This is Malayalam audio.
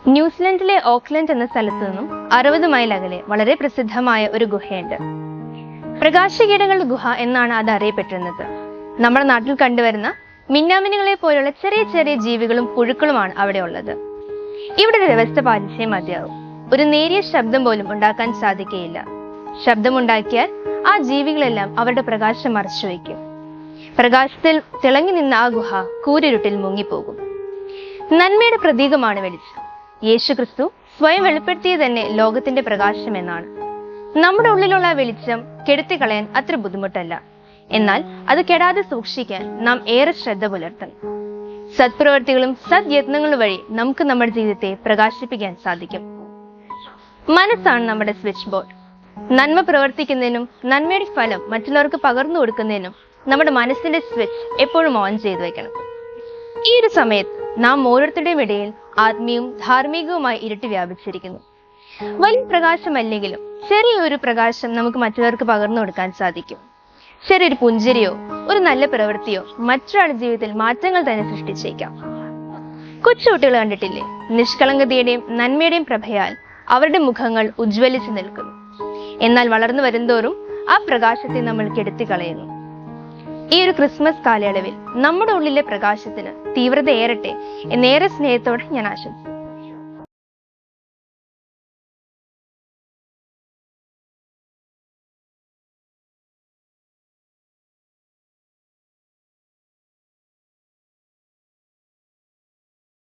ന്യൂസിലൻഡിലെ ഓക്ലൻഡ് എന്ന സ്ഥലത്തു നിന്നും 60 മൈൽ അകലെ വളരെ പ്രസിദ്ധമായ ഒരു ഗുഹയുണ്ട്. പ്രകാശകീടങ്ങളുടെ ഗുഹ എന്നാണ് അത് അറിയപ്പെട്ടിരുന്നത്. നമ്മുടെ നാട്ടിൽ കണ്ടുവരുന്ന മിന്നാമിനുകളെ പോലുള്ള ചെറിയ ചെറിയ ജീവികളും പുഴുക്കളുമാണ് അവിടെ ഉള്ളത്. ഇവിടെ ഒരു വ്യവസ്ഥ പാലിച്ചേ മതിയാവും. ഒരു നേരിയ ശബ്ദം പോലും ഉണ്ടാക്കാൻ സാധിക്കുകയില്ല. ശബ്ദമുണ്ടാക്കിയാൽ ആ ജീവികളെല്ലാം അവരുടെ പ്രകാശം മറച്ചു വയ്ക്കും. പ്രകാശത്തിൽ തിളങ്ങി നിന്ന ആ ഗുഹ കൂരിരുട്ടിൽ മുങ്ങിപ്പോകും. നന്മയുടെ പ്രതീകമാണ് വെളിച്ചം. യേശുക്രിസ്തു സ്വയം വെളിപ്പെടുത്തിയത് തന്നെ ലോകത്തിന്റെ പ്രകാശം എന്നാണ്. നമ്മുടെ ഉള്ളിലുള്ള വെളിച്ചം കെടുത്തിക്കളയാൻ അത്ര ബുദ്ധിമുട്ടല്ല. എന്നാൽ അത് കെടാതെ സൂക്ഷിക്കാൻ നാം ഏറെ ശ്രദ്ധ പുലർത്തണം. സത്പ്രവർത്തികളും സദ്യത്നങ്ങളും വഴി നമുക്ക് നമ്മുടെ ജീവിതത്തെ പ്രകാശിപ്പിക്കാൻ സാധിക്കും. മനസ്സാണ് നമ്മുടെ സ്വിച്ച് ബോർഡ്. നന്മ പ്രവർത്തിക്കുന്നതിനും നന്മയുടെ ഫലം മറ്റുള്ളവർക്ക് പകർന്നു കൊടുക്കുന്നതിനും നമ്മുടെ മനസ്സിന്റെ സ്വിച്ച് എപ്പോഴും ഓൺ ചെയ്തു വെക്കണം. ഈ ഒരു സമയത്ത് നാം ഓരോരുത്തരുടെയും ഇടയിൽ ആത്മീയവും ധാർമ്മികവുമായി ഇരുട്ട് വ്യാപിച്ചിരിക്കുന്നു. വലിയ പ്രകാശമല്ലെങ്കിലും ചെറിയൊരു പ്രകാശം നമുക്ക് മറ്റുള്ളവർക്ക് പകർന്നു കൊടുക്കാൻ സാധിക്കും. ചെറിയൊരു പുഞ്ചിരിയോ ഒരു നല്ല പ്രവൃത്തിയോ മറ്റൊരാളുടെ ജീവിതത്തിൽ മാറ്റങ്ങൾ തന്നെ സൃഷ്ടിച്ചേക്കാം. കൊച്ചുകുട്ടികൾ കണ്ടിട്ടില്ലേ? നിഷ്കളങ്കതയുടെയും നന്മയുടെയും പ്രഭയാൽ അവരുടെ മുഖങ്ങൾ ഉജ്ജ്വലിച്ചു നിൽക്കുന്നു. എന്നാൽ വളർന്നു വരുന്തോറും ആ പ്രകാശത്തെ നമ്മൾ കെടുത്തിക്കളയുന്നു. ഈ ഒരു ക്രിസ്മസ് കാലയളവിൽ നമ്മുടെ ഉള്ളിലെ പ്രകാശത്തിന് തീവ്രത ഏറട്ടെ എന്നേറെ സ്നേഹത്തോടെ ഞാൻ ആശംസിക്കുന്നു.